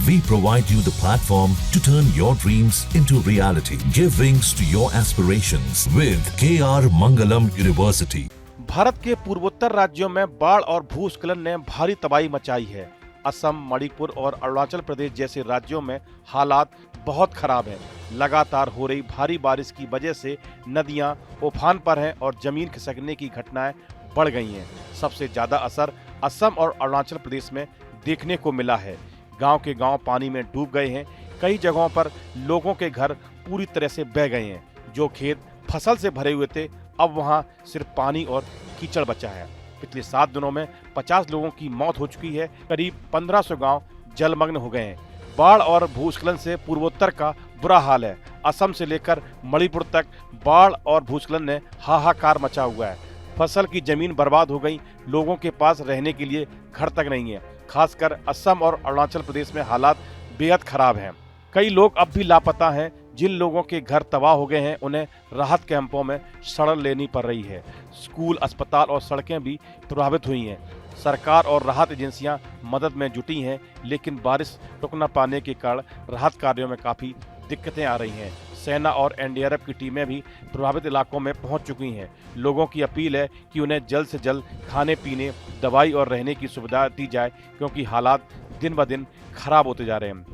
We provide you the platform to turn your dreams into reality. Give wings to your aspirations with KR Mangalam University. Bharat के पूर्वोत्तर राज्यों में बाढ़ और भूस्खलन ने भारी तबाही मचाई है। असम, मणिपुर और अरुणाचल प्रदेश जैसे राज्यों में हालात बहुत खराब हैं। लगातार हो रही भारी बारिश की वजह से नदियां उफान पर हैं और जमीन खिसकने की घटनाएं बढ़ गई हैं। सबसे ज्यादा असर असम और अरुणाचल प्रदेश में देखने को मिला है। गांव के गांव पानी में डूब गए हैं। कई जगहों पर लोगों के घर पूरी तरह से बह गए हैं। जो खेत फसल से भरे हुए थे, अब वहां सिर्फ पानी और कीचड़ बचा है। पिछले 7 दिनों में 50 लोगों की मौत हो चुकी है। करीब 1500 गांव जलमग्न हो गए हैं। बाढ़ और भूस्खलन से पूर्वोत्तर का बुरा हाल है। असम से लेकर मणिपुर तक बाढ़ और भूस्खलन ने हाहाकार मचा हुआ है। फसल की जमीन बर्बाद हो गई। लोगों के पास रहने के लिए घर तक नहीं है। खासकर असम और अरुणाचल प्रदेश में हालात बेहद खराब हैं। कई लोग अब भी लापता हैं। जिन लोगों के घर तबाह हो गए हैं, उन्हें राहत कैंपों में शरण लेनी पड़ रही है। स्कूल, अस्पताल और सड़कें भी प्रभावित हुई हैं। सरकार और राहत एजेंसियां मदद में जुटी हैं, लेकिन बारिश रुक न पाने के कारण राहत कार्यों में काफ़ी दिक्कतें आ रही हैं। सेना और एनडीआरएफ की टीमें भी प्रभावित इलाकों में पहुंच चुकी हैं। लोगों की अपील है कि उन्हें जल्द से जल्द खाने पीने, दवाई और रहने की सुविधा दी जाए, क्योंकि हालात दिन ब दिन खराब होते जा रहे हैं।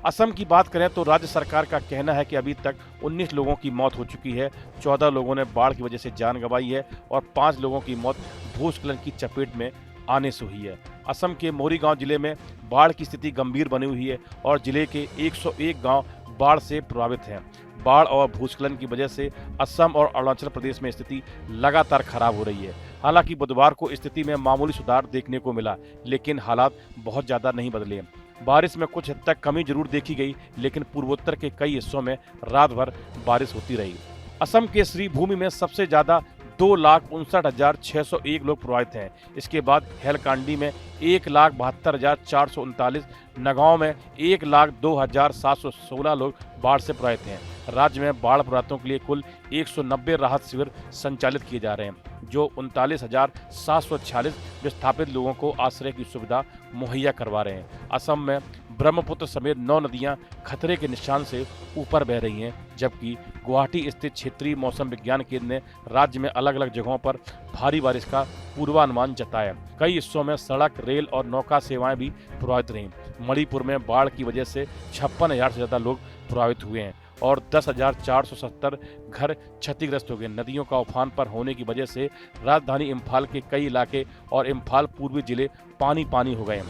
असम की बात करें तो राज्य सरकार का कहना है कि अभी तक 19 लोगों की मौत हो चुकी है। 14 लोगों ने बाढ़ की वजह से जान गंवाई है और 5 लोगों की मौत भूस्खलन की चपेट में आने से हुई है। असम के मोरीगांव जिले में बाढ़ की स्थिति गंभीर बनी हुई है और जिले के 101 गांव बाढ़ से प्रभावित हैं। बाढ़ और भूस्खलन की वजह से असम और अरुणाचल प्रदेश में स्थिति लगातार खराब हो रही है। हालांकि बुधवार को स्थिति में मामूली सुधार देखने को मिला, लेकिन हालात बहुत ज़्यादा नहीं बदले। बारिश में कुछ हद तक कमी जरूर देखी गई, लेकिन पूर्वोत्तर के कई हिस्सों में रात भर बारिश होती रही। असम के श्रीभूमि में सबसे ज़्यादा 2,59,601 लोग प्रभावित हैं। इसके बाद हैलकांडी में 1,72,439, नगांव में 1,02,716 लोग बाढ़ से प्रभावित हैं। राज्य में बाढ़ प्रभावितों के लिए कुल 190 राहत शिविर संचालित किए जा रहे हैं, जो 39,746 विस्थापित लोगों को आश्रय की सुविधा मुहैया करवा रहे हैं। असम में ब्रह्मपुत्र समेत 9 नदियां खतरे के निशान से ऊपर बह रही हैं, जबकि गुवाहाटी स्थित क्षेत्रीय मौसम विज्ञान केंद्र ने राज्य में अलग अलग जगहों पर भारी बारिश का पूर्वानुमान जताया। कई हिस्सों में सड़क, रेल और नौका सेवाएं भी प्रभावित रहीं। मणिपुर में बाढ़ की वजह से 56,000 से ज़्यादा लोग प्रभावित हुए हैं और 10,470 घर क्षतिग्रस्त हो गए। नदियों का उफान पर होने की वजह से राजधानी इम्फाल के कई इलाके और इम्फाल पूर्वी जिले पानी पानी हो गए हैं।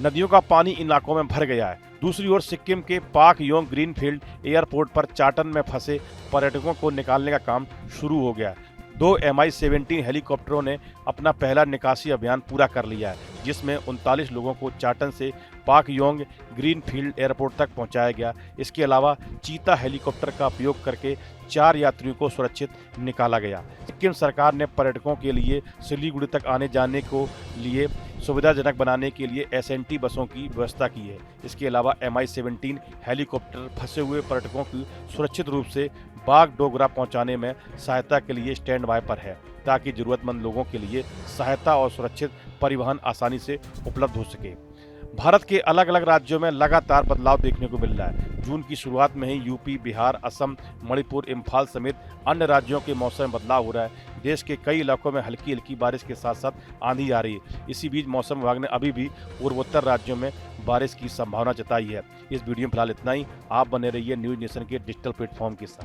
नदियों का पानी इन इलाकों में भर गया है। दूसरी ओर सिक्किम के पाक योंग ग्रीनफील्ड एयरपोर्ट पर चाटन में फंसे पर्यटकों को निकालने का काम शुरू हो गया। 2 Mi-17 हेलीकॉप्टरों ने अपना पहला निकासी अभियान पूरा कर लिया है, जिसमें 39 लोगों को चाटन से पाक योंग ग्रीनफील्ड एयरपोर्ट तक पहुंचाया गया। इसके अलावा चीता हेलीकॉप्टर का उपयोग करके 4 यात्रियों को सुरक्षित निकाला गया। सिक्किम सरकार ने पर्यटकों के लिए सिलीगुड़ी तक आने जाने को लिए सुविधाजनक बनाने के लिए SNT बसों की व्यवस्था की है। इसके अलावा Mi-17 हेलीकॉप्टर फंसे हुए पर्यटकों की सुरक्षित रूप से बागडोगरा पहुंचाने में सहायता के लिए स्टैंड बाय पर है, ताकि जरूरतमंद लोगों के लिए सहायता और सुरक्षित परिवहन आसानी से उपलब्ध हो सके। भारत के अलग अलग राज्यों में लगातार बदलाव देखने को मिल रहा है। जून की शुरुआत में ही यूपी, बिहार, असम, मणिपुर, इम्फाल समेत अन्य राज्यों के मौसम में बदलाव हो रहा है। देश के कई इलाकों में हल्की हल्की बारिश के साथ साथ आंधी आ रही है। इसी बीच मौसम विभाग ने अभी भी पूर्वोत्तर राज्यों में बारिश की संभावना जताई है। इस वीडियो में फिलहाल इतना ही। आप बने रहिए न्यूज नेशन के डिजिटल प्लेटफॉर्म के साथ।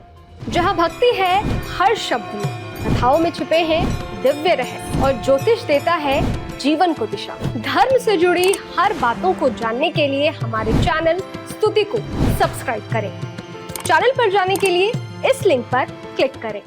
जहां भक्ति है हर शब्द में, कथाओं में छुपे हैं दिव्य रहस्य और ज्योतिष देता है जीवन को दिशा। धर्म से जुड़ी हर बातों को जानने के लिए हमारे चैनल स्तुति को सब्सक्राइब करें। चैनल पर जाने के लिए इस लिंक पर क्लिक करें।